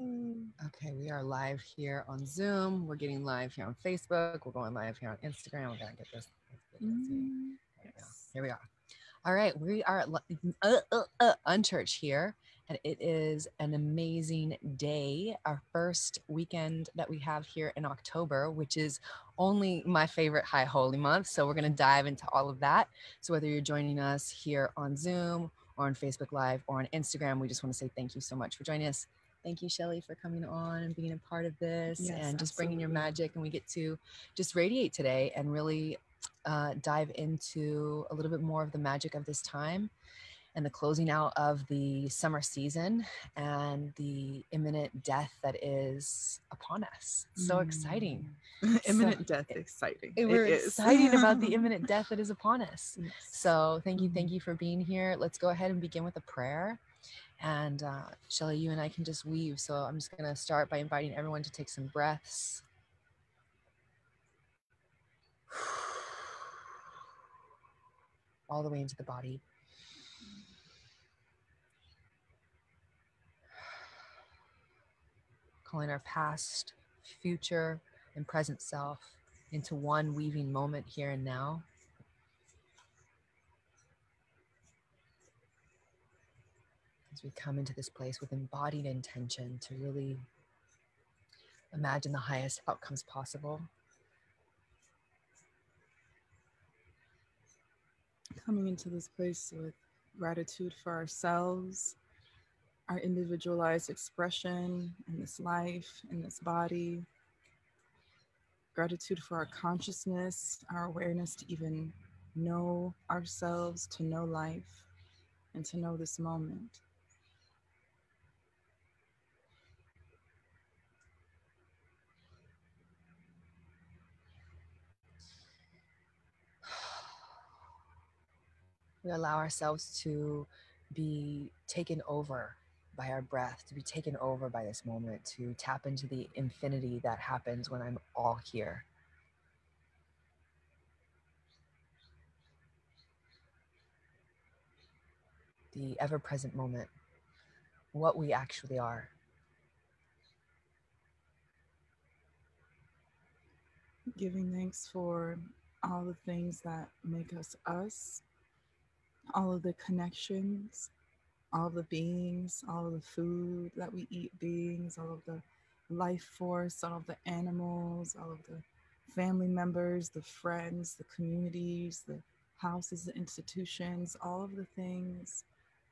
Okay, we are live here on Zoom. We're getting live here on Facebook. We're going live here on Instagram. We're gonna get this. Let's see. Here we are. All right, we are at Unchurch here, and it is an amazing day. Our first weekend that we have here in October, which is only my favorite High Holy month. So we're gonna dive into all of that. So whether you're joining us here on Zoom or on Facebook Live or on Instagram, we just want to say thank you so much for joining us. Thank you, Shelley, for coming on and being a part of this and just bringing your magic. And we get to just radiate today and really dive into a little bit more of the magic of this time and the closing out of the summer season and the imminent death that is upon us. It's so exciting. Imminent death, exciting. We're excited about the imminent death that is upon us. Yes. So thank you for being here. Let's go ahead and begin with a prayer. And Shelley, you and I can just weave. So I'm just going to start by inviting everyone to take some breaths. All the way into the body. Calling our past, future, and present self into one weaving moment here and now. As we come into this place with embodied intention to really imagine the highest outcomes possible. Coming into this place with gratitude for ourselves, our individualized expression in this life, in this body. Gratitude for our consciousness, our awareness to even know ourselves, to know life, and to know this moment. We allow ourselves to be taken over by our breath, to be taken over by this moment, to tap into the infinity that happens when I'm all here. The ever-present moment, what we actually are. Giving thanks for all the things that make us us, all of the connections, all of the beings, all of the food that we eat beings, all of the life force, all of the animals, all of the family members, the friends, the communities, the houses, the institutions, all of the things,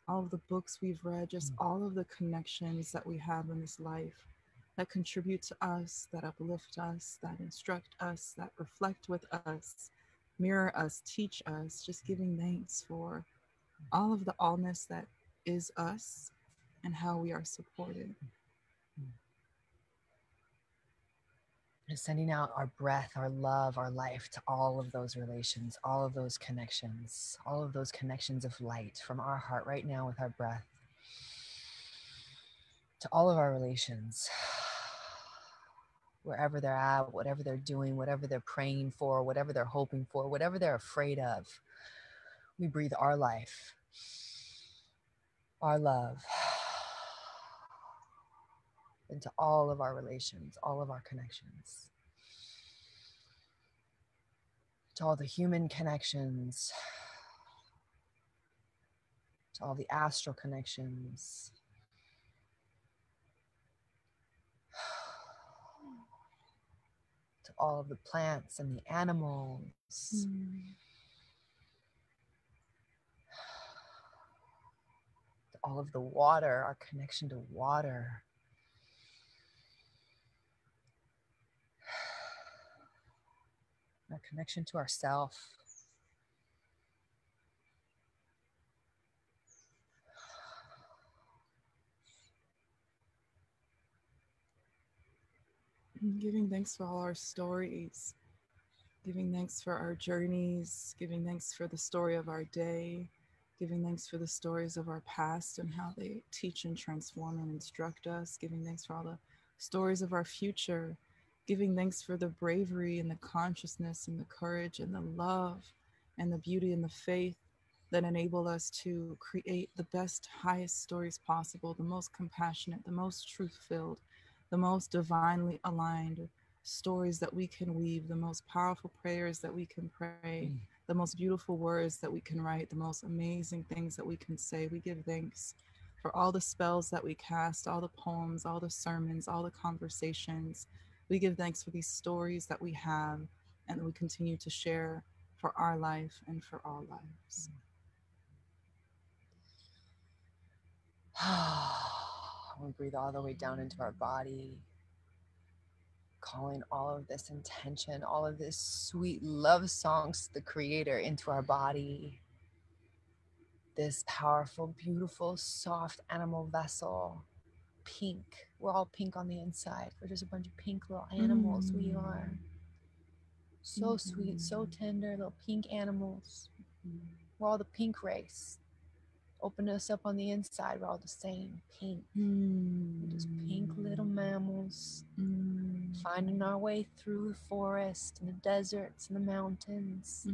all of the books we've read, just all of the connections that we have in this life that contribute to us, that uplift us, that instruct us, that reflect with us, mirror us, teach us, just giving thanks for all of the allness that is us and how we are supported. Just sending out our breath, our love, our life to all of those relations, all of those connections of light from our heart right now with our breath to all of our relations, wherever they're at, whatever they're doing, whatever they're praying for, whatever they're hoping for, whatever they're afraid of. We breathe our life, our love into all of our relations, all of our connections, to all the human connections, to all the astral connections, to all of the plants and the animals, to all of the water, our connection to water, our connection to ourself. Giving thanks for all our stories, giving thanks for our journeys, giving thanks for the story of our day, giving thanks for the stories of our past and how they teach and transform and instruct us, giving thanks for all the stories of our future, giving thanks for the bravery and the consciousness and the courage and the love and the beauty and the faith that enable us to create the best, highest stories possible, the most compassionate, the most truth-filled, the most divinely aligned stories that we can weave, the most powerful prayers that we can pray, the most beautiful words that we can write, the most amazing things that we can say. We give thanks for all the spells that we cast, all the poems, all the sermons, all the conversations. We give thanks for these stories that we have and that we continue to share for our life and for all lives. We'll breathe all the way down into our body, calling all of this intention, all of this sweet love songs to the Creator into our body. This powerful, beautiful, soft animal vessel, pink. We're all pink on the inside. We're just a bunch of pink little animals. We are so sweet, so tender, little pink animals. We're all the pink race. Open us up on the inside. We're all the same, pink. We're just pink little mammals, finding our way through the forest and the deserts and the mountains,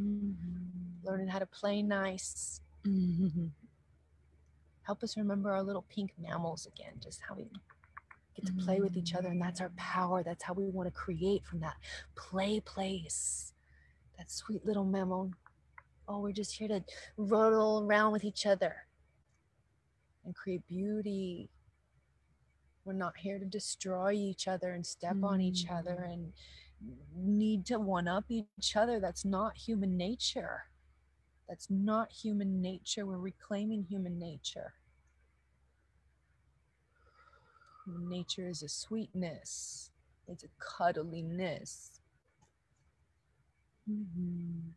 learning how to play nice. Help us remember our little pink mammals again, just how we get to play with each other, and that's our power. That's how we want to create from that play place, that sweet little mammal. Oh, we're just here to roll around with each other and create beauty. We're not here to destroy each other and step on each other and need to one-up each other. That's not human nature. That's not human nature. We're reclaiming human nature. Human nature is a sweetness. It's a cuddliness. In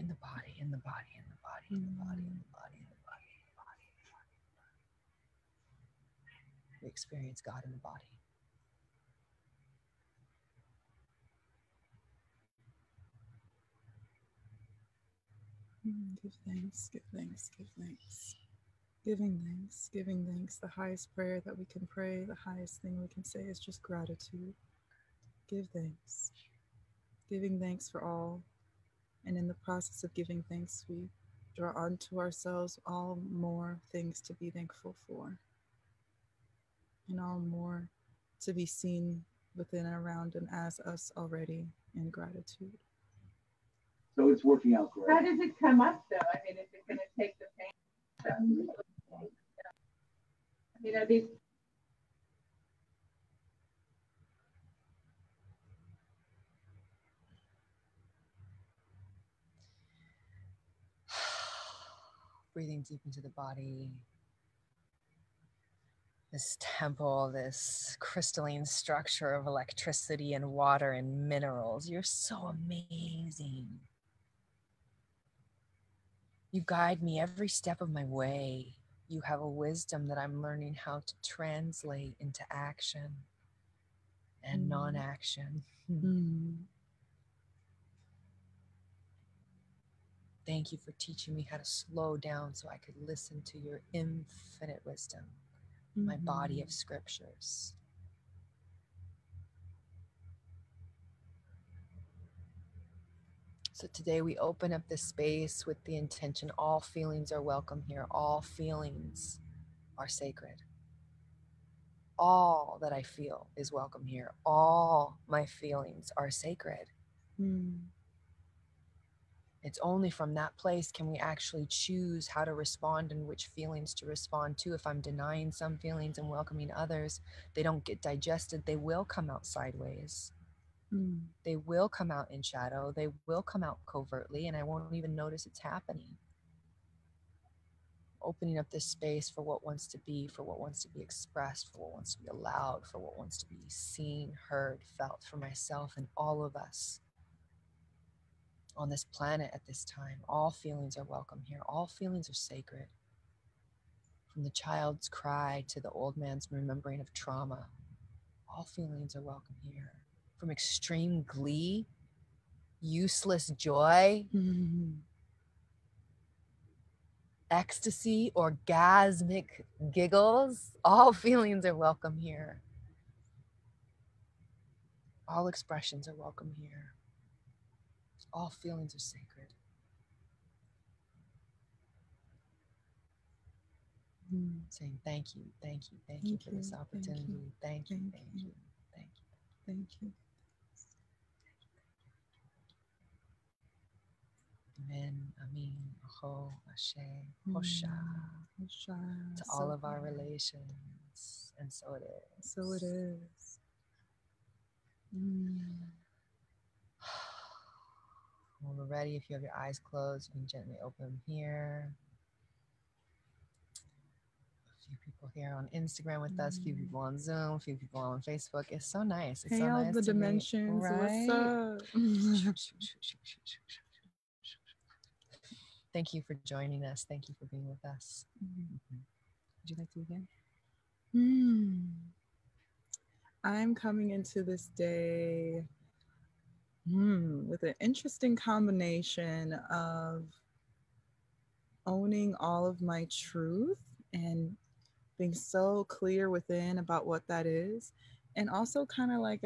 the body, in the body, in the body, in the body, in the body, in the body, in the body, in the body, in the body. We experience God in the body. Give thanks, give thanks, give thanks. Giving thanks. The highest prayer that we can pray, the highest thing we can say is just gratitude. Give thanks. Giving thanks for all. And in the process of giving thanks, we draw onto ourselves all more things to be thankful for. And all more to be seen within, around, and as us already in gratitude. So it's working out great. How does it come up, though? I mean, is it going to take the pain? You know, these. Breathing deep into the body. This temple, this crystalline structure of electricity and water and minerals. You're so amazing. You guide me every step of my way. You have a wisdom that I'm learning how to translate into action and non-action. Thank you for teaching me how to slow down so I could listen to your infinite wisdom, my body of scriptures. So today we open up this space with the intention, all feelings are welcome here. All feelings are sacred. All that I feel is welcome here. All my feelings are sacred. It's only from that place can we actually choose how to respond and which feelings to respond to. If I'm denying some feelings and welcoming others, they don't get digested. They will come out sideways. They will come out in shadow. They will come out covertly, and I won't even notice it's happening. Opening up this space for what wants to be, for what wants to be expressed, for what wants to be allowed, for what wants to be seen, heard, felt, for myself and all of us on this planet at this time. All feelings are welcome here. All feelings are sacred. From the child's cry to the old man's remembering of trauma, all feelings are welcome here. From extreme glee, useless joy, ecstasy, orgasmic giggles, all feelings are welcome here. All expressions are welcome here. All feelings are sacred. Saying thank you for this opportunity. Thank you. Amen, Amin, Aho, Ashe, Hosha, to all of our relations. And so it is. So it is. When we're ready, if you have your eyes closed, you can gently open them here. A few people here on Instagram with us, a few people on Zoom, a few people on Facebook. It's so nice. It's so all nice the to dimensions. Right? What's up? Thank you for joining us. Thank you for being with us. Would you like to begin? I'm coming into this day with an interesting combination of owning all of my truth and being so clear within about what that is, and also kind of like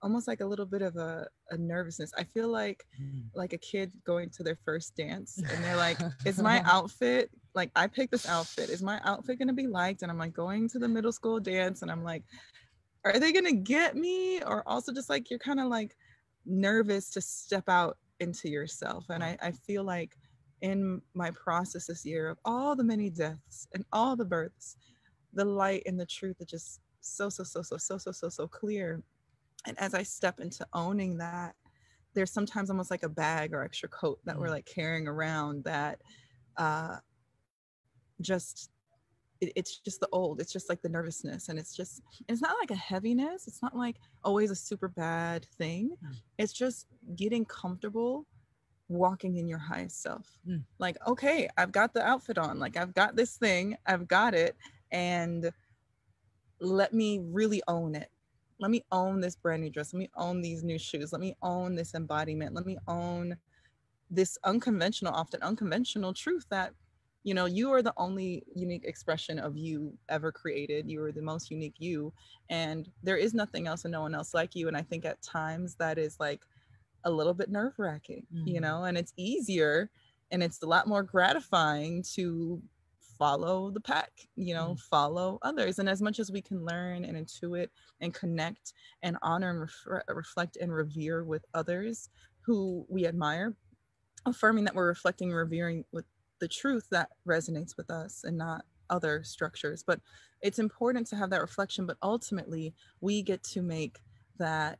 almost like a little bit of a nervousness. I feel like a kid going to their first dance and they're like, is my outfit, like I picked this outfit, is my outfit gonna be liked? And I'm like going to the middle school dance and I'm like, are they gonna get me? Or also just like, you're kind of like nervous to step out into yourself. And I feel like in my process this year of all the many deaths and all the births, the light and the truth are just so clear. And as I step into owning that, there's sometimes almost like a bag or extra coat that we're like carrying around that it's just the old, it's just like the nervousness. And it's not like a heaviness. It's not like always a super bad thing. It's just getting comfortable walking in your highest self. Like, okay, I've got the outfit on, like I've got this thing, I've got it. And let me really own it. Let me own this brand new dress. Let me own these new shoes. Let me own this embodiment. Let me own this often unconventional truth that, you know, you are the only unique expression of you ever created. You are the most unique you. And there is nothing else and no one else like you. And I think at times that is like a little bit nerve-wracking, you know, and it's easier and it's a lot more gratifying to follow the pack, you know, follow others. And as much as we can learn and intuit and connect and honor and reflect and revere with others who we admire, affirming that we're reflecting and revering with the truth that resonates with us and not other structures. But it's important to have that reflection, but ultimately we get to make that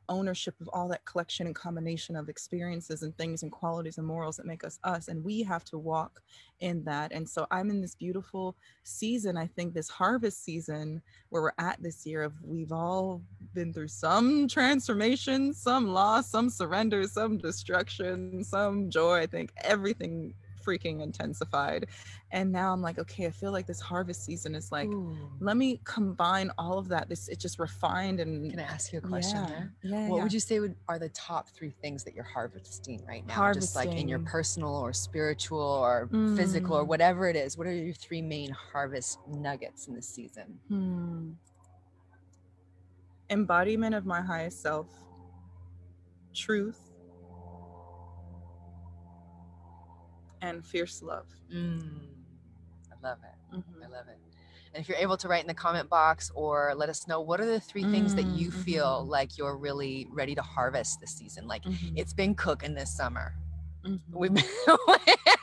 ownership of all that collection and combination of experiences and things and qualities and morals that make us us, and we have to walk in that. And so I'm in this beautiful season, I think this harvest season where we're at this year of, we've all been through some transformation, some loss, some surrender, some destruction, some joy. I think everything freaking intensified. And now I'm like, okay, I feel like this harvest season is like, let me combine all of that. It just refined. And can I ask you a question there? Yeah. What would you say are the top 3 things that you're harvesting right now? Harvesting. Just like in your personal or spiritual or physical or whatever it is. What are your 3 main harvest nuggets in this season? Embodiment of my highest self, truth, and fierce love. I love it. I love it. And if you're able to write in the comment box or let us know, what are the 3 things that you feel like you're really ready to harvest this season? Like it's been cooking this summer. We've been,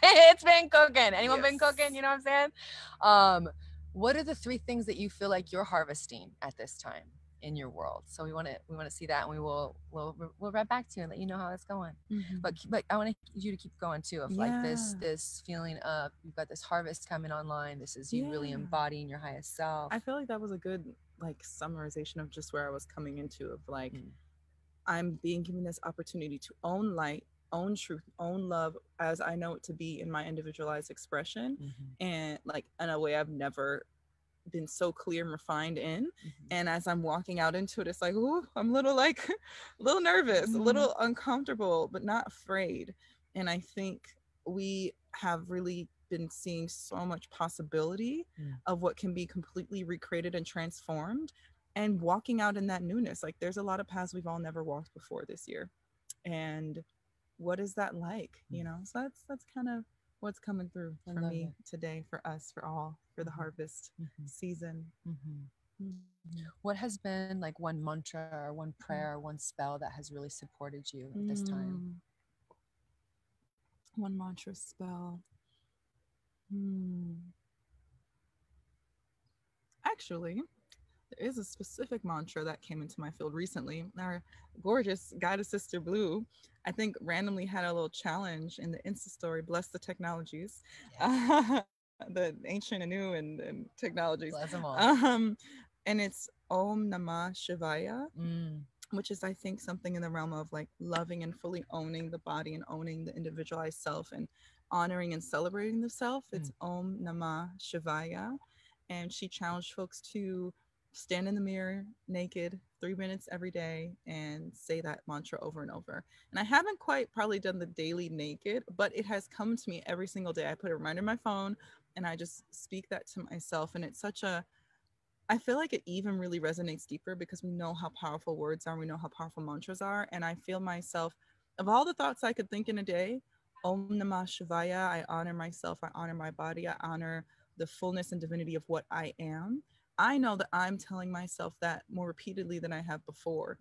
it's been cooking. Anyone been cooking? You know what I'm saying? What are the 3 things that you feel like you're harvesting at this time in your world? So we want to see that, and we'll write back to you and let you know how it's going. But I want you to keep going too, of like this feeling of you've got this harvest coming online. This is you really embodying your highest self. I feel like that was a good like summarization of just where I was coming into, of like I'm being given this opportunity to own light, own truth, own love as I know it to be in my individualized expression, and like in a way I've never been so clear and refined in. And as I'm walking out into it, it's like, ooh, I'm a little nervous, a little uncomfortable, but not afraid. And I think we have really been seeing so much possibility of what can be completely recreated and transformed, and walking out in that newness. Like there's a lot of paths we've all never walked before this year. And what is that like? You know, so that's kind of what's coming through for me today, for us, for all, for the harvest season. What has been like one mantra or one prayer or one spell that has really supported you at this time? One mantra spell. Actually, there is a specific mantra that came into my field recently. Our gorgeous goddess sister Blue, I think, randomly had a little challenge in the Insta story. Bless the technologies, the ancient and new and technologies. Bless them all. And it's Om Namah Shivaya, which is, I think, something in the realm of like loving and fully owning the body and owning the individualized self and honoring and celebrating the self. It's Om Namah Shivaya. And she challenged folks to stand in the mirror naked 3 minutes every day and say that mantra over and over. And I haven't quite probably done the daily naked, but it has come to me every single day. I put a reminder in my phone and I just speak that to myself. And it's such a, I feel like it even really resonates deeper because we know how powerful words are. We know how powerful mantras are. And I feel myself, of all the thoughts I could think in a day, Om Namah Shivaya, I honor myself, I honor my body, I honor the fullness and divinity of what I am. I know that I'm telling myself that more repeatedly than I have before.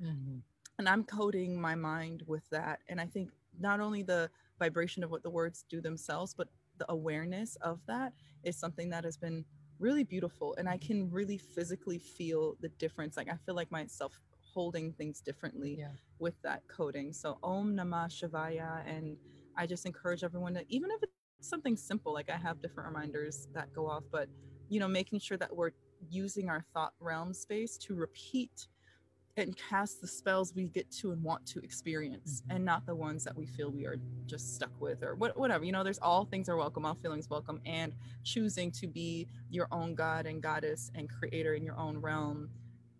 And I'm coding my mind with that. And I think not only the vibration of what the words do themselves, but the awareness of that is something that has been really beautiful. And I can really physically feel the difference. Like I feel like myself holding things differently with that coding. So Om Namah Shivaya. And I just encourage everyone to, even if it's something simple, like I have different reminders that go off, but you know, making sure that we're using our thought realm space to repeat and cast the spells we get to and want to experience, and not the ones that we feel we are just stuck with or whatever. You know, there's all things are welcome, all feelings welcome, and choosing to be your own god and goddess and creator in your own realm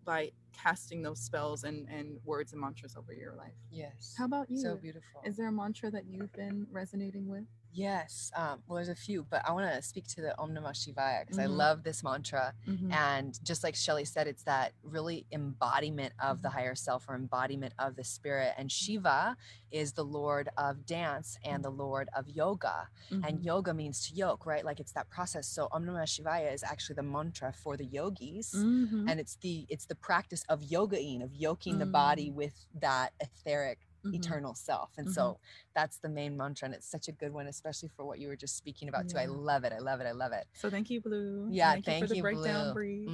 by casting those spells and words and mantras over your life. Yes. How about you? So beautiful. Is there a mantra that you've been resonating with? Yes. Well, there's a few, but I want to speak to the Om Namah Shivaya because I love this mantra. And just like Shelley said, it's that really embodiment of the higher self or embodiment of the spirit. And Shiva is the Lord of dance and the Lord of yoga. And yoga means to yoke, right? Like it's that process. So Om Namah Shivaya is actually the mantra for the yogis. And it's the practice of yogaing, of yoking the body with that etheric eternal self. And so that's the main mantra, and it's such a good one, especially for what you were just speaking about too. I love it. I love it. I love it. So thank you, Blue. Yeah, thank you for the breakdown, Bree.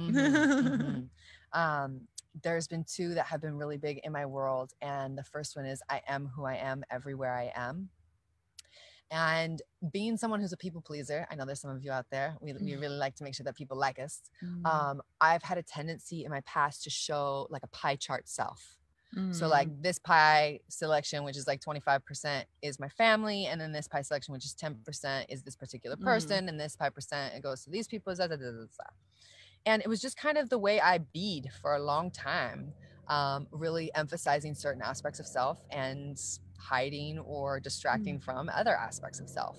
There's been two that have been really big in my world, and the first one is I am who I am everywhere I am. And being someone who's a people pleaser, I know there's some of you out there, we really like to make sure that people like us. I've had a tendency in my past to show like a pie chart self. So like this pie selection, which is like 25% is my family. And then this pie selection, which is 10% is this particular person. And this pie percent, it goes to these people. And it was just kind of the way I bead for a long time, really emphasizing certain aspects of self and hiding or distracting from other aspects of self.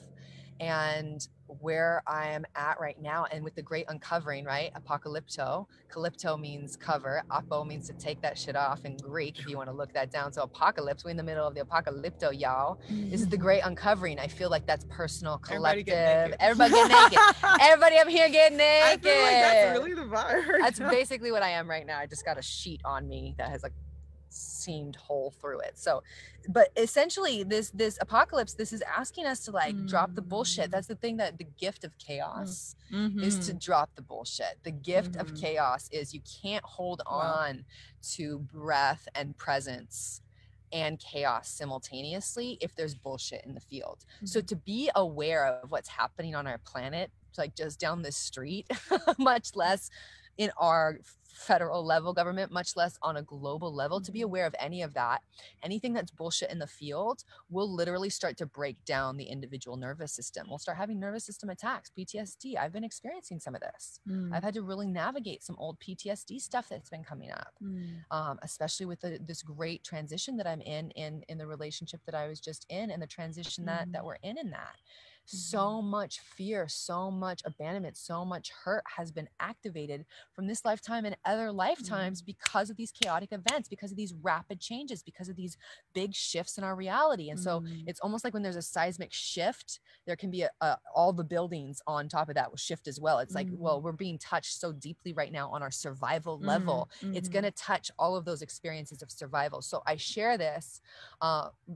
And where I am at right now, and with the great uncovering, right? Apocalypto. Calypto means cover. Apo means to take that shit off in Greek, if you want to look that down. So apocalypse, we're in the middle of the apocalypto, y'all. This is the great uncovering. I feel like that's personal, collective. Everybody get naked. Everybody up here get naked. I feel like that's really the vibe. That's basically what I am right now. I just got a sheet on me that has like seamed hole through it. So, but essentially this apocalypse, this is asking us to like drop the bullshit. That's the thing, that the gift of chaos is to drop the bullshit. The gift of chaos is you can't hold on to breath and presence and chaos simultaneously if there's bullshit in the field. So to be aware of what's happening on our planet, like just down the street, much less in our federal level government, much less on a global level, to be aware of any of that, anything that's bullshit in the field will literally start to break down the individual nervous system. We'll start having nervous system attacks, PTSD. I've been experiencing some of this. I've had to really navigate some old PTSD stuff that's been coming up, especially with this great transition that I'm in the relationship that I was just in, and the transition that we're in that. So much fear, so much abandonment, so much hurt has been activated from this lifetime and other lifetimes because of these chaotic events, because of these rapid changes, because of these big shifts in our reality. And so it's almost like when there's a seismic shift, there can be all the buildings on top of that will shift as well. It's like, well, we're being touched so deeply right now on our survival level. It's going to touch all of those experiences of survival. So I share this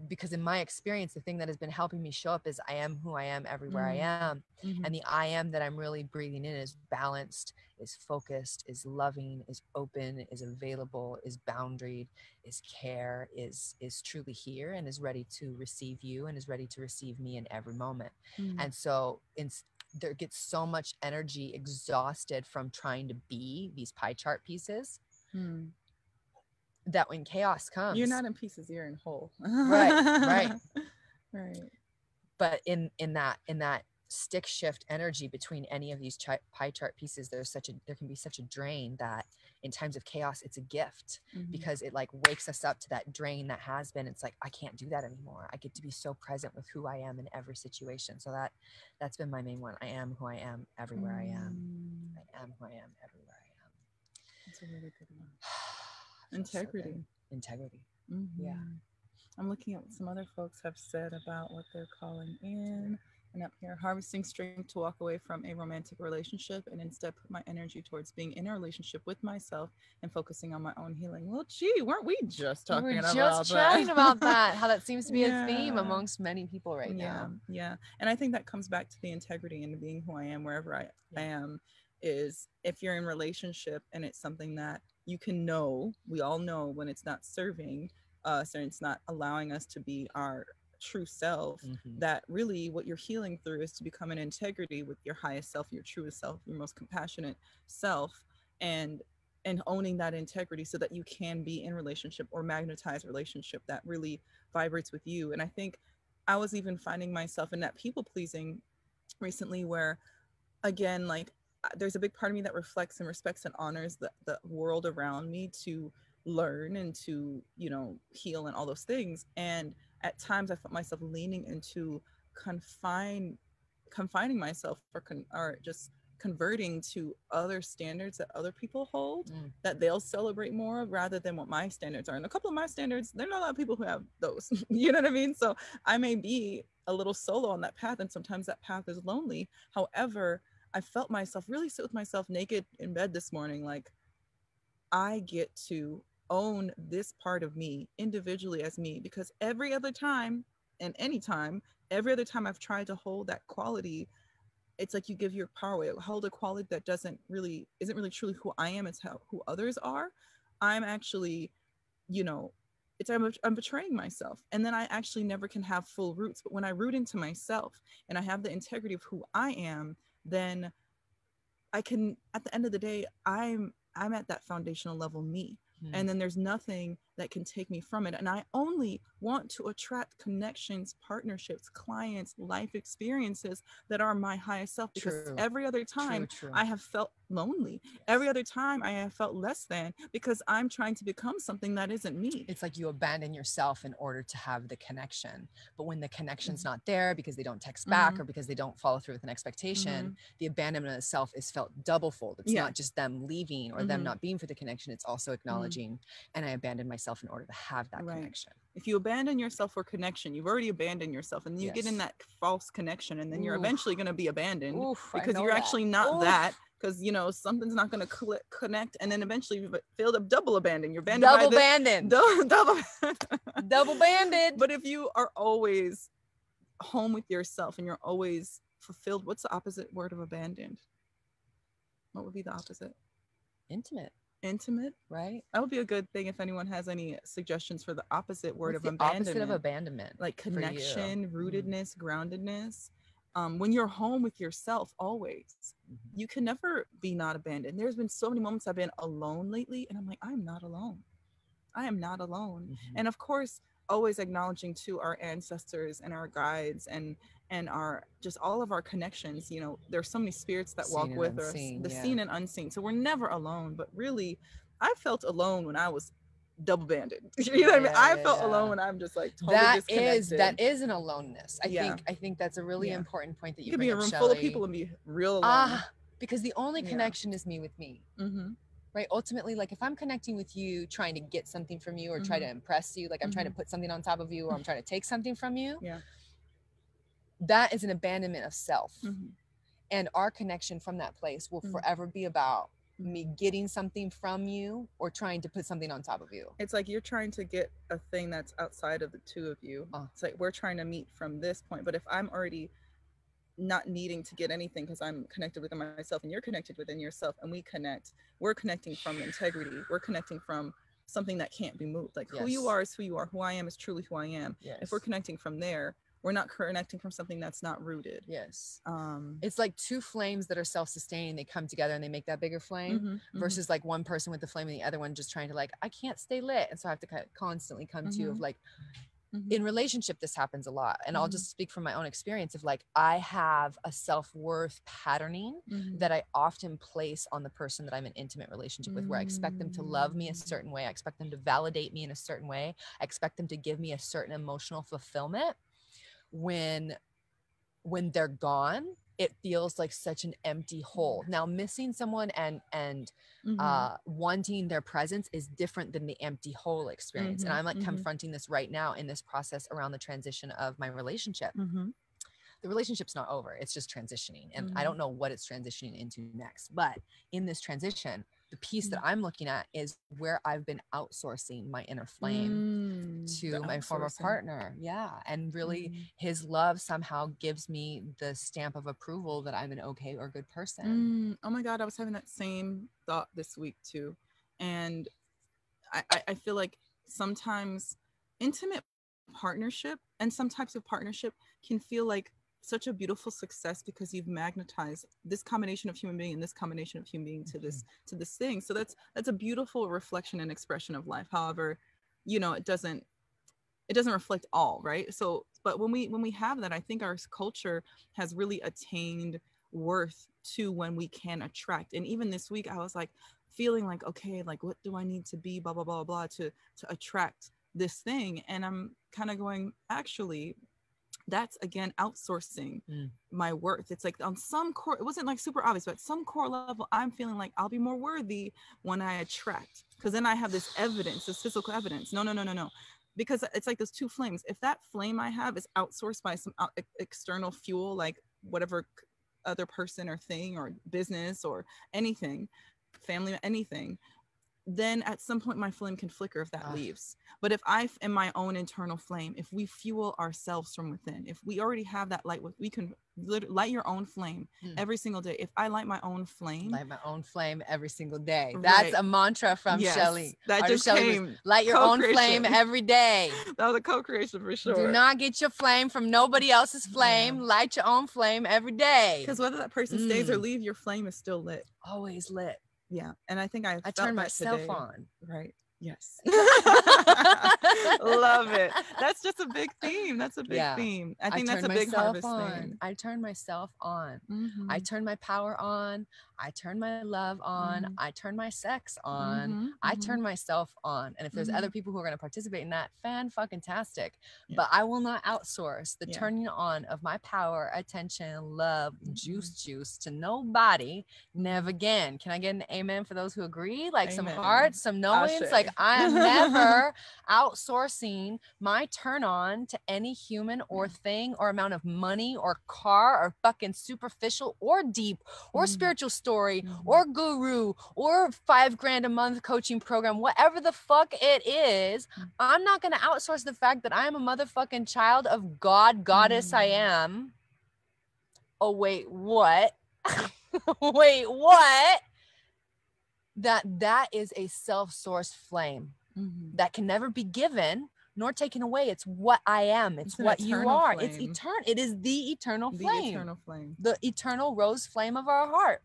because in my experience, the thing that has been helping me show up is I am who I am everywhere I am. And the I am that I'm really breathing in is balanced, is focused, is loving, is open, is available, is boundaried, is care, is truly here and is ready to receive you and is ready to receive me in every moment. And so there gets so much energy exhausted from trying to be these pie chart pieces that when chaos comes, you're not in pieces, you're in whole. right. But in that stick shift energy between any of these pie chart pieces, there can be such a drain that in times of chaos, it's a gift because it like wakes us up to that drain that has been. It's like, I can't do that anymore. I get to be so present with who I am in every situation. So that's been my main one. I am who I am everywhere I am. I am who I am everywhere I am. That's a really good one. Integrity. So integrity. Yeah. I'm looking at what some other folks have said about what they're calling in. And up here, harvesting strength to walk away from a romantic relationship and instead put my energy towards being in a relationship with myself and focusing on my own healing. Well, gee, weren't we just talking about that? We were just chatting about that, how that seems to be a theme amongst many people right now. Yeah. And I think that comes back to the integrity and being who I am wherever I am, is if you're in relationship and it's something that you can know, we all know when it's not serving us or it's not allowing us to be our true self, that really what you're healing through is to become in integrity with your highest self, your truest self, your most compassionate self, and owning that integrity so that you can be in relationship or magnetize relationship that really vibrates with you. And I think I was even finding myself in that people pleasing recently where, again, like there's a big part of me that reflects and respects and honors the world around me to learn and to, heal and all those things. And at times I felt myself leaning into confining myself or just converting to other standards that other people hold that they'll celebrate more rather than what my standards are. And a couple of my standards, there are not a lot of people who have those, you know what I mean? So I may be a little solo on that path, and sometimes that path is lonely. However, I felt myself really sit with myself naked in bed this morning. Like, I get to own this part of me individually as me, because every other time and anytime, every other time I've tried to hold that quality, it's like you give your power away. Hold a quality that isn't really truly who I am. It's who others are. I'm actually, I'm betraying myself. And then I actually never can have full roots. But when I root into myself and I have the integrity of who I am, then I can, at the end of the day, I'm at that foundational level me. And then there's nothing that can take me from it. And I only want to attract connections, partnerships, clients, life experiences that are my highest self, because every other time I have felt lonely. Every other time I have felt less than, because I'm trying to become something that isn't me. It's like you abandon yourself in order to have the connection. But when the connection's not there because they don't text back or because they don't follow through with an expectation, the abandonment of self is felt double fold. It's not just them leaving or them not being for the connection. It's also acknowledging, and I abandoned myself in order to have that connection. If you abandon yourself for connection, you've already abandoned yourself, and then you get in that false connection, and then you're eventually going to be abandoned because you're actually not that. Because something's not going to connect, and then eventually you feel double abandoned. You're abandoned. Double banded. But if you are always home with yourself and you're always fulfilled, what's the opposite word of abandoned? What would be the opposite? Intimate, right? That would be a good thing if anyone has any suggestions for the opposite word of abandonment. Opposite of abandonment, like connection, rootedness, groundedness. When you're home with yourself, always, you can never be not abandoned. There's been so many moments I've been alone lately, and I'm like, I'm not alone. I am not alone. And of course, always acknowledging to our ancestors and our guides and our just all of our connections. There's so many spirits that walk with us, the seen and unseen. So we're never alone. But really, I felt alone when I was double banded. You know what I mean? I felt alone when I'm just like totally disconnected. That is an aloneness. I think that's a really important point that you could bring be a up, room Shelley. full of people and be real alone. Because the only connection is me with me. Right? Ultimately, like if I'm connecting with you, trying to get something from you or try to impress you, like I'm trying to put something on top of you or I'm trying to take something from you, that is an abandonment of self. And our connection from that place will forever be about me getting something from you or trying to put something on top of you. It's like you're trying to get a thing that's outside of the two of you. It's like we're trying to meet from this point. But if I'm already not needing to get anything because I'm connected within myself and you're connected within yourself and we're connecting from integrity. We're connecting from something that can't be moved. Like who you are is who you are. Who I am is truly who I am. If we're connecting from there, we're not connecting from something that's not rooted. It's like two flames that are self-sustaining. They come together and they make that bigger flame versus like one person with the flame and the other one just trying to like, I can't stay lit. And so I have to constantly come to you of like, in relationship, this happens a lot. And I'll just speak from my own experience of like, I have a self-worth patterning that I often place on the person that I'm in intimate relationship with, where I expect them to love me a certain way. I expect them to validate me in a certain way. I expect them to give me a certain emotional fulfillment. When they're gone, it feels like such an empty hole. Now, missing someone and wanting their presence is different than the empty hole experience. And I'm like confronting this right now in this process around the transition of my relationship. The relationship's not over. It's just transitioning. And I don't know what it's transitioning into next. But in this transition, the piece that I'm looking at is where I've been outsourcing my inner flame to my former partner. And really his love somehow gives me the stamp of approval that I'm an okay or good person. Oh my God. I was having that same thought this week too. And I feel like sometimes intimate partnership and some types of partnership can feel like such a beautiful success because you've magnetized this combination of human being and this combination of human being to this thing. So that's a beautiful reflection and expression of life. However, you know, it doesn't reflect all, right? So, but when we have that, I think our culture has really attained worth to when we can attract. And even this week, I was like feeling like, okay, like what do I need to be, blah, blah, blah, blah, to attract this thing. And I'm kind of going, actually, that's again outsourcing my worth. It's like on some core, it wasn't like super obvious, but at some core level, I'm feeling like I'll be more worthy when I attract, because then I have this evidence, this physical evidence. No. Because it's like those two flames. If that flame I have is outsourced by some external fuel, like whatever other person or thing or business or anything, family, anything, then at some point my flame can flicker if that leaves. But if I am my own internal flame, if we fuel ourselves from within, if we already have that light, we can light your own flame every single day. If I light my own flame every single day. That's a mantra from Shelley. That just came. Light your own flame every day. That was a co-creation for sure. Do not get your flame from nobody else's flame. Light your own flame every day. Because whether that person stays or leaves, your flame is still lit. Always lit. Yeah. And I think I turn myself on. Right. Yes. Love it. That's just a big theme. That's a big theme. I think that's a big harvest theme. I turn myself on. I turn my power on. I turn my love on. I turn my sex on. I turn myself on. And if there's other people who are going to participate in that, fan-fucking-tastic. But I will not outsource the turning on of my power, attention, love, juice to nobody. Never again. Can I get an amen for those who agree? Like some hearts, some knowings. Like I am never outsourcing my turn on to any human or thing or amount of money or car or fucking superficial or deep or spiritual story or guru or $5,000 a month coaching program, whatever the fuck it is. I'm not going to outsource the fact that I am a motherfucking child of God, goddess I am. Oh, wait, what? Wait, what? That is a self-sourced flame that can never be given nor taken away. It's what I am. It's what you are. Flame. It's eternal. It is the eternal flame. The eternal flame. The eternal rose flame of our heart.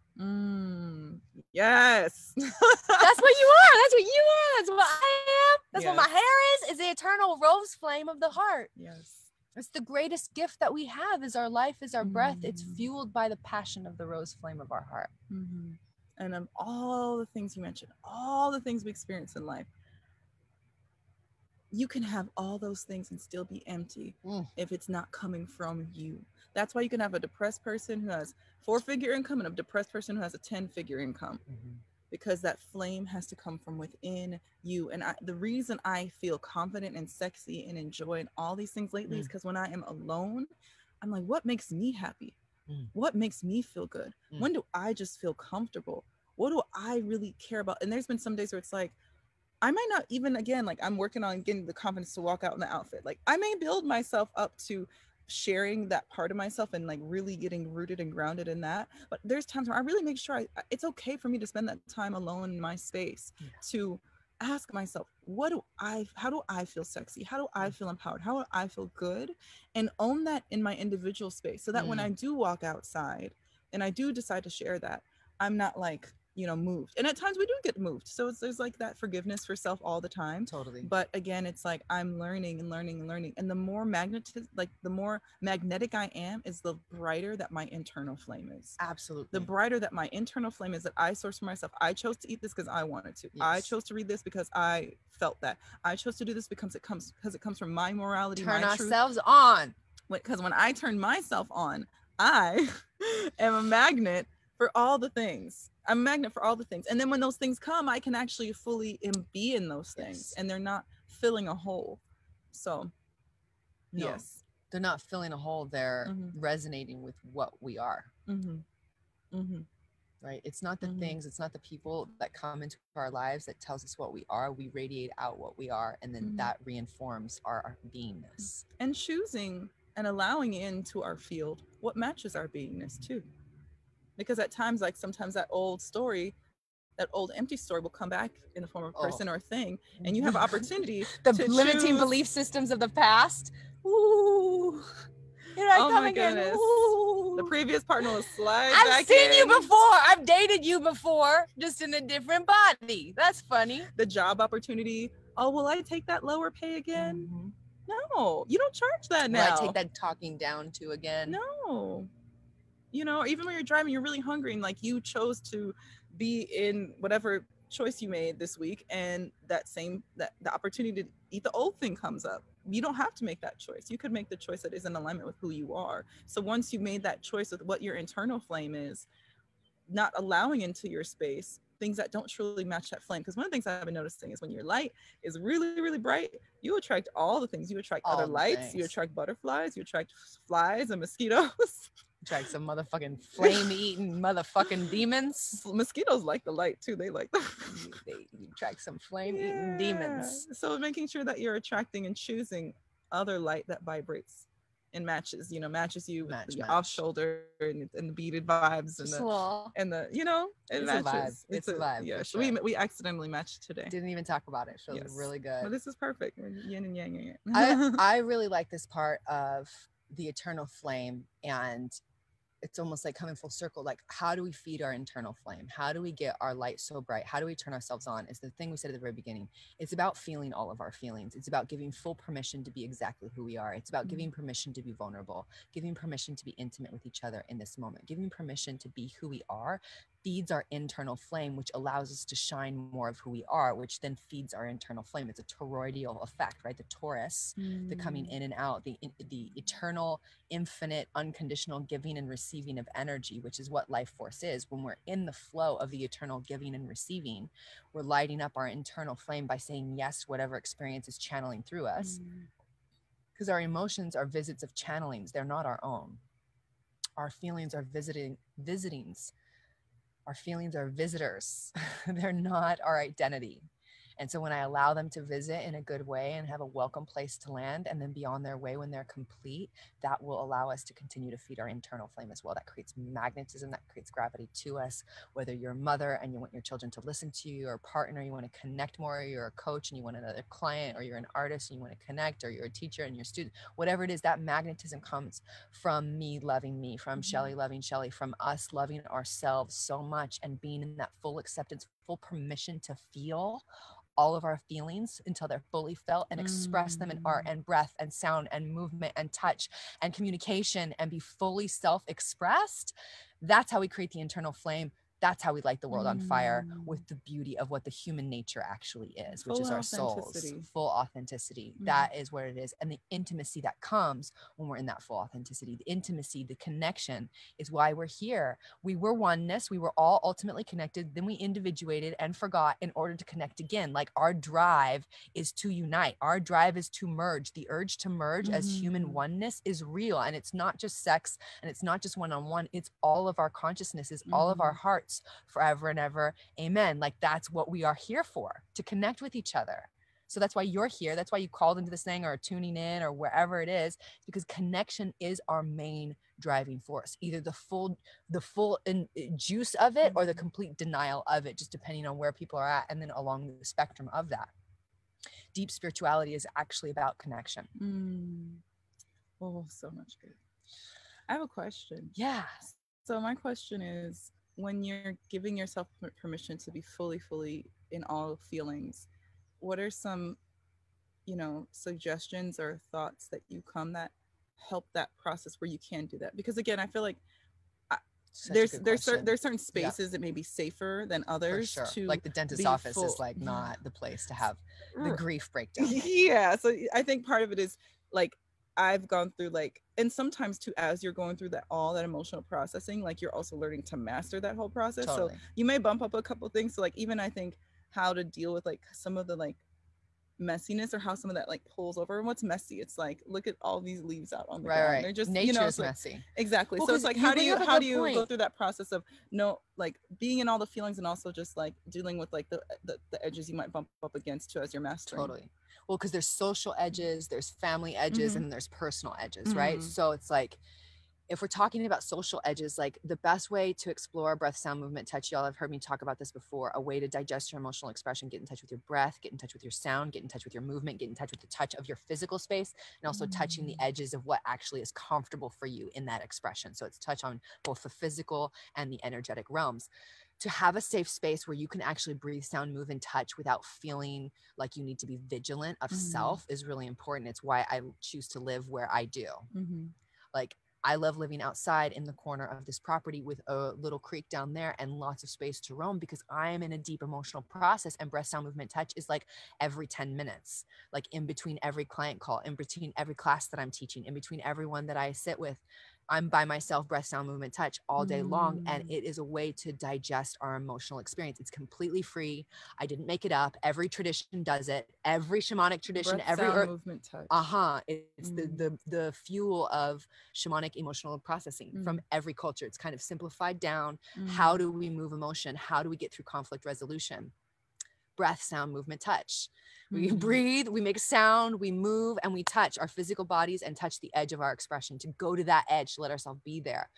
Yes. That's what you are. That's what you are. That's what I am. That's what my hair is the eternal rose flame of the heart. Yes. It's the greatest gift that we have is our life, is our breath. It's fueled by the passion of the rose flame of our heart. And of all the things you mentioned, all the things we experience in life, you can have all those things and still be empty if it's not coming from you. That's why you can have a depressed person who has 4-figure income and a depressed person who has a 10-figure income, because that flame has to come from within you. And the reason I feel confident and sexy and enjoying all these things lately is because when I am alone, I'm like, what makes me happy? What makes me feel good? When do I just feel comfortable? What do I really care about? And there's been some days where it's like, I might not even, again, like I'm working on getting the confidence to walk out in the outfit. Like I may build myself up to sharing that part of myself and like really getting rooted and grounded in that. But there's times where I really make sure it's okay for me to spend that time alone in my space to ask myself, how do I feel sexy? How do I feel empowered? How do I feel good? And own that in my individual space, so that when I do walk outside and I do decide to share that, I'm not like, you know, moved. And at times we do get moved. So there's like that forgiveness for self all the time. Totally. But again, it's like I'm learning and learning and learning. And the more the more magnetic I am, is the brighter that my internal flame is. Absolutely. The brighter that my internal flame is, that I source for myself. I chose to eat this because I wanted to. Yes. I chose to read this because I felt that. I chose to do this because it comes from my morality, turn my truth. ourselves on. Because when I turn myself on, I am a magnet for all the things. I'm a magnet for all the things. And then when those things come, I can actually fully be in those things, and they're not filling a hole. So yes, they're not filling a hole. They're resonating with what we are. Right. It's not the things, it's not the people that come into our lives that tells us what we are. We radiate out what we are, and then that reinforms our beingness. And choosing and allowing into our field what matches our beingness too. Because at times, like sometimes that old story, that old empty story will come back in the form of a person or a thing, and you have opportunity the to limiting belief systems of the past. Ooh, here I come again. Ooh. The previous partner will slide I've back seen in. you before. I've dated you before, just in a different body. That's funny. The job opportunity. Oh, will I take that lower pay again? No, you don't charge that now. Will I take that talking down to again? No. You know, even when you're driving, you're really hungry, and like you chose to be in whatever choice you made this week, and that the opportunity to eat the old thing comes up. You don't have to make that choice. You could make the choice that is in alignment with who you are. So once you made that choice with what your internal flame is, not allowing into your space things that don't truly match that flame. Because one of the things I've been noticing is when your light is really, really bright, you attract all the things. You attract other lights, you attract butterflies, you attract flies and mosquitoes. Attract some motherfucking flame-eating motherfucking demons. Mosquitoes like the light too. They like they attract some flame-eating demons. So making sure that you're attracting and choosing other light that vibrates and matches you with the off shoulder and the beaded vibes and the you know, it matches. It's a vibe. Yeah, so we accidentally matched today. Didn't even talk about it. Feels really good. Well, this is perfect. Yin and yang. I really like this part of the eternal flame, and it's almost like coming full circle. Like, how do we feed our internal flame? How do we get our light so bright? How do we turn ourselves on? Is the thing we said at the very beginning. It's about feeling all of our feelings. It's about giving full permission to be exactly who we are. It's about giving permission to be vulnerable, giving permission to be intimate with each other in this moment, giving permission to be who we are feeds our internal flame, which allows us to shine more of who we are, which then feeds our internal flame. It's a toroidal effect, right? The torus, the coming in and out, the eternal, infinite, unconditional giving and receiving of energy, which is what life force is. When we're in the flow of the eternal giving and receiving, we're lighting up our internal flame by saying yes, whatever experience is channeling through us. Because our emotions are visits of channelings. They're not our own. Our feelings are visitings. Our feelings are visitors. They're not our identity. And so when I allow them to visit in a good way and have a welcome place to land and then be on their way when they're complete, that will allow us to continue to feed our internal flame as well. That creates magnetism, that creates gravity to us. Whether you're a mother and you want your children to listen to you, or a partner, you want to connect more, or you're a coach and you want another client, or you're an artist and you want to connect, or you're a teacher and you're a student, whatever it is, that magnetism comes from me loving me, from Shelley loving Shelley, from us loving ourselves so much and being in that full acceptance, full permission to feel all of our feelings until they're fully felt and express them in art and breath and sound and movement and touch and communication and be fully self-expressed. That's how we create the internal flame That's how we light the world on fire, with the beauty of what the human nature actually is, which is our souls, full authenticity. That is what it is. And the intimacy that comes when we're in that full authenticity, the intimacy, the connection is why we're here. We were oneness. We were all ultimately connected. Then we individuated and forgot in order to connect again. Like our drive is to unite. Our drive is to merge. The urge to merge as human oneness is real. And it's not just sex, and it's not just one-on-one. It's all of our consciousnesses, all of our hearts, forever and ever. Amen. Like that's what we are here for, to connect with each other. So that's why you're here. That's why you called into this thing or tuning in or wherever it is, because connection is our main driving force, either the full juice of it or the complete denial of it, just depending on where people are at. And then along the spectrum of that, deep spirituality is actually about connection. Oh, so much good. I have a question. Yeah. So my question is, when you're giving yourself permission to be fully in all feelings, what are some, suggestions or thoughts that you come that help that process where you can do that? Because again, I feel like there's certain spaces that may be safer than others. For sure. To like the dentist's office is like not the place to have the grief breakdown. Yeah. So I think part of it is like, I've gone through and sometimes too, as you're going through all that emotional processing, like you're also learning to master that whole process. Totally. So you may bump up a couple things. So even I think how to deal with some of the messiness, or how some of that pulls over. And what's messy? It's look at all these leaves out on the ground. Right. They're just, nature's messy. Exactly. Well, so it's how do you go through that process of being in all the feelings, and also just dealing with the edges you might bump up against too as you're mastering. Totally. Well, because there's social edges, there's family edges, and then there's personal edges, right? So it's if we're talking about social edges, the best way to explore breath, sound, movement, touch, y'all have heard me talk about this before, a way to digest your emotional expression, get in touch with your breath, get in touch with your sound, get in touch with your movement, get in touch with the touch of your physical space, and also touching the edges of what actually is comfortable for you in that expression. So it's touch on both the physical and the energetic realms. To have a safe space where you can actually breathe, sound, move, and touch without feeling like you need to be vigilant of self is really important. It's why I choose to live where I do. I love living outside in the corner of this property with a little creek down there and lots of space to roam, because I am in a deep emotional process, and breath, sound, movement, touch is every 10 minutes, in between every client call, in between every class that I'm teaching, in between everyone that I sit with. I'm by myself, breath, sound, movement, touch all day long. And it is a way to digest our emotional experience. It's completely free. I didn't make it up. Every tradition does it. Every shamanic tradition, breath, every sound, movement, touch. It's the fuel of shamanic emotional processing from every culture. It's kind of simplified down. How do we move emotion? How do we get through conflict resolution? Breath, sound, movement, touch. We breathe, we make sound, we move, and we touch our physical bodies and touch the edge of our expression, to go to that edge, to let ourselves be there.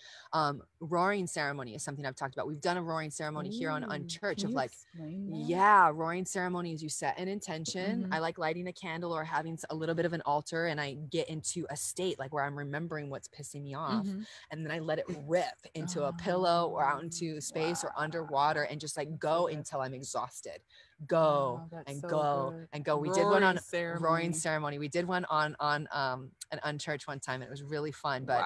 Roaring ceremony is something I've talked about. We've done a roaring ceremony here on CHURXH of roaring ceremony is you set an intention. I like lighting a candle or having a little bit of an altar, and I get into a state where I'm remembering what's pissing me off. And then I let it rip into a pillow or out into space or underwater, and just go until I'm exhausted. Go and go and go. We did one on roaring ceremony. We did one on an unchurched one time. It was really fun, but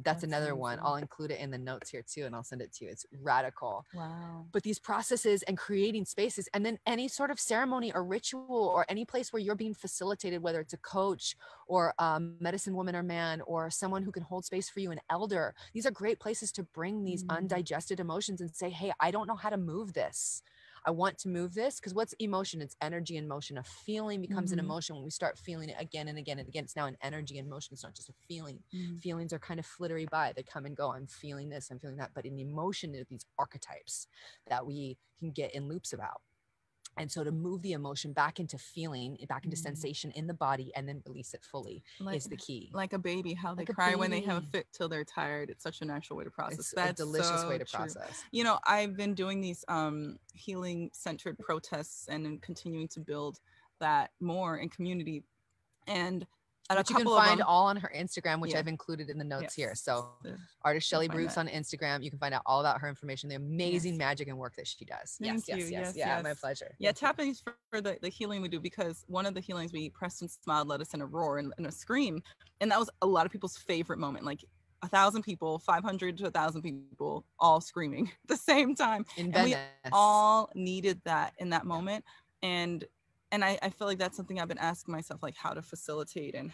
that's another amazing one. I'll include it in the notes here too, and I'll send it to you. It's radical. Wow. But these processes and creating spaces, and then any sort of ceremony or ritual or any place where you're being facilitated, whether it's a coach or medicine woman or man, or someone who can hold space for you, an elder. These are great places to bring these undigested emotions and say, hey, I don't know how to move this. I want to move this, because what's emotion? It's energy and motion. A feeling becomes an emotion when we start feeling it again and again and again. It's now an energy and motion. It's not just a feeling. Feelings are kind of flittery by. They come and go. I'm feeling this, I'm feeling that. But in emotion, there are these archetypes that we can get in loops about. And so to move the emotion back into feeling, back into sensation in the body, and then release it fully is the key. Like a baby, how they cry when they have a fit till they're tired. It's such a natural way to process. That's a delicious way to process. I've been doing these healing-centered protests and continuing to build that more in community. And Which you can find all on her Instagram, which I've included in the notes here. So Artist Shelley Bruce on Instagram. You can find out all about her information, the amazing magic and work that she does. Thank you. Yes, my pleasure. Yeah, tap in for the healing we do, because one of the healings Preston smiled, let us in a roar and a scream. And that was a lot of people's favorite moment. 1,000 people, 500 to 1,000 people, all screaming at the same time. In And Venice. we all needed that in that moment. And I feel like that's something I've been asking myself, like how to facilitate and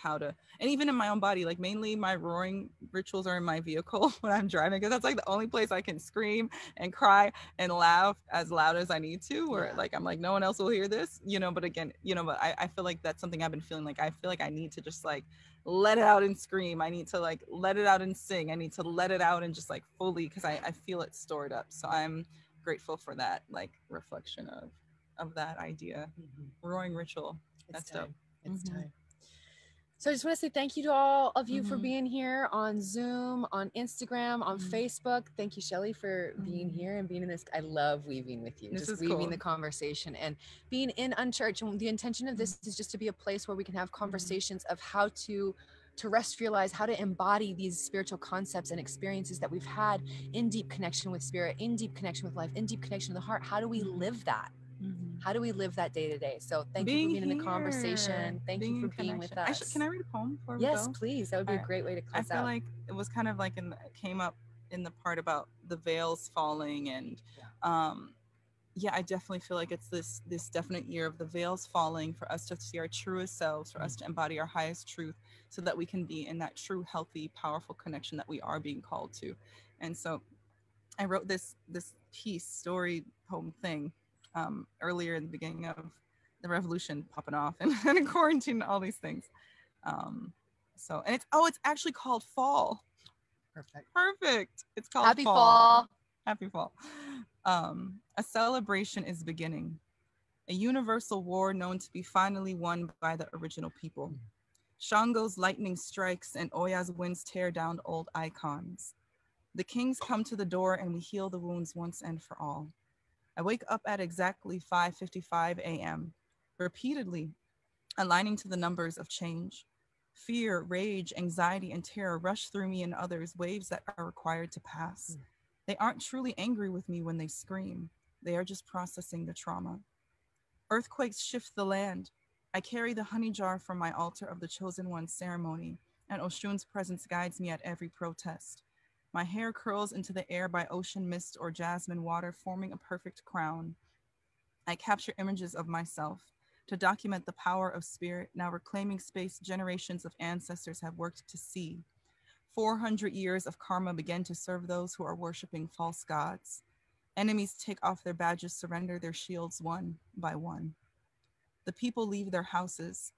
even in my own body, like mainly my roaring rituals are in my vehicle when I'm driving, because that's like the only place I can scream and cry and laugh as loud as I need to, where like I'm like, no one else will hear this, but again, but I feel like that's something I've been feeling like. I feel like I need to just like let it out and scream. I need to like let it out and sing. I need to let it out and just like fully, because I feel it stored up. So I'm grateful for that like reflection of that idea. Roaring ritual. That's dope. It's time. So I just want to say thank you to all of you for being here on Zoom, on Instagram, on Facebook. Thank you, Shelley, for being here and being in this. I love weaving with you. This just is weaving cool. the conversation and being in Unchurched. And the intention of this is just to be a place where we can have conversations of how to rest, realize how to embody these spiritual concepts and experiences that we've had in deep connection with spirit, in deep connection with life, in deep connection with the heart. How do we live that? How do we live that day to day? So thank you for being in the conversation. Thank you for being with us. Can I read a poem before we Yes, go? please. That would be a great way to close out. I feel like it was kind of like it came up in the part about the veils falling, and I definitely feel like it's this definite year of the veils falling for us to see our truest selves, for us to embody our highest truth, so that we can be in that true, healthy, powerful connection that we are being called to. And so I wrote this piece, story, poem thing earlier in the beginning of the revolution popping off and quarantine, all these things. And it's actually called Fall. Perfect. It's called Happy Fall. Happy Fall. A celebration is beginning. A universal war known to be finally won by the original people. Shango's lightning strikes and Oya's winds tear down old icons. The kings come to the door and we heal the wounds once and for all. I wake up at exactly 5:55 a.m., repeatedly aligning to the numbers of change. Fear, rage, anxiety, and terror rush through me and others, waves that are required to pass. They aren't truly angry with me when they scream. They are just processing the trauma. Earthquakes shift the land. I carry the honey jar from my altar of the chosen one ceremony, and Oshun's presence guides me at every protest. My hair curls into the air by ocean mist or jasmine water, forming a perfect crown. I capture images of myself to document the power of spirit, now reclaiming space generations of ancestors have worked to see. 400 years of karma begin to serve those who are worshiping false gods. Enemies take off their badges, surrender their shields one by one. The people leave their houses,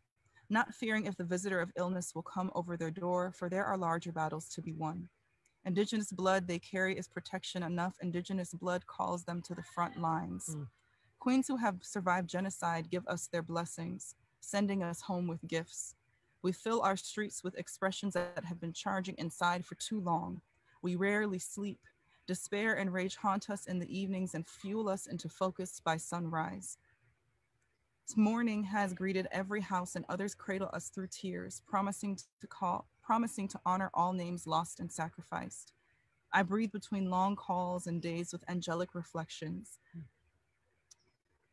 not fearing if the visitor of illness will come over their door, for there are larger battles to be won. Indigenous blood they carry is protection enough. Indigenous blood calls them to the front lines. Queens who have survived genocide give us their blessings, sending us home with gifts. We fill our streets with expressions that have been charging inside for too long. We rarely sleep. Despair and rage haunt us in the evenings and fuel us into focus by sunrise. Morning has greeted every house and others cradle us through tears, promising to honor all names lost and sacrificed. I breathe between long calls and days with angelic reflections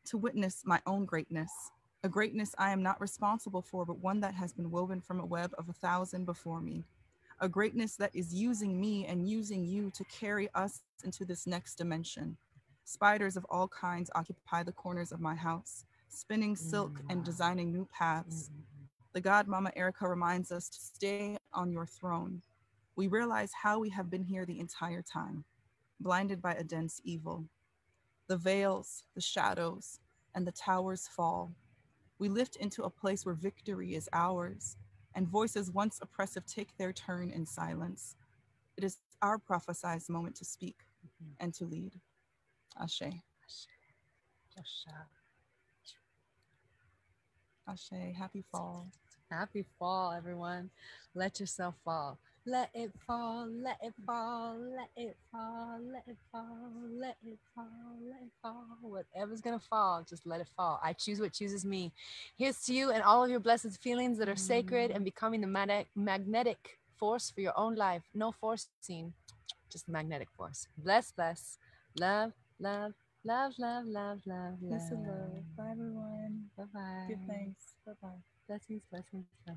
to witness my own greatness, a greatness I am not responsible for, but one that has been woven from a web of 1,000 before me, a greatness that is using me and using you to carry us into this next dimension. Spiders of all kinds occupy the corners of my house, spinning silk and designing new paths. The God Mama Erica reminds us to stay on your throne. We realize how we have been here the entire time, blinded by a dense evil. The veils, the shadows, and the towers fall. We lift into a place where victory is ours, and voices once oppressive take their turn in silence. It is our prophesized moment to speak and to lead. Ashe. Ashe. Happy fall. Happy fall, everyone. Let yourself fall. Let it fall, let it fall, let it fall, let it fall, let it fall, let it fall. Whatever's gonna fall, just let it fall. I choose what chooses me. Here's to you and all of your blessed feelings that are sacred and becoming the magnetic force for your own life. No forcing, just the magnetic force. Bless, bless. Love, love, love, love, love, love, love. Peace and love. Bye, everyone. Bye-bye. Give thanks. Bye-bye. Blessings, blessings, blessings.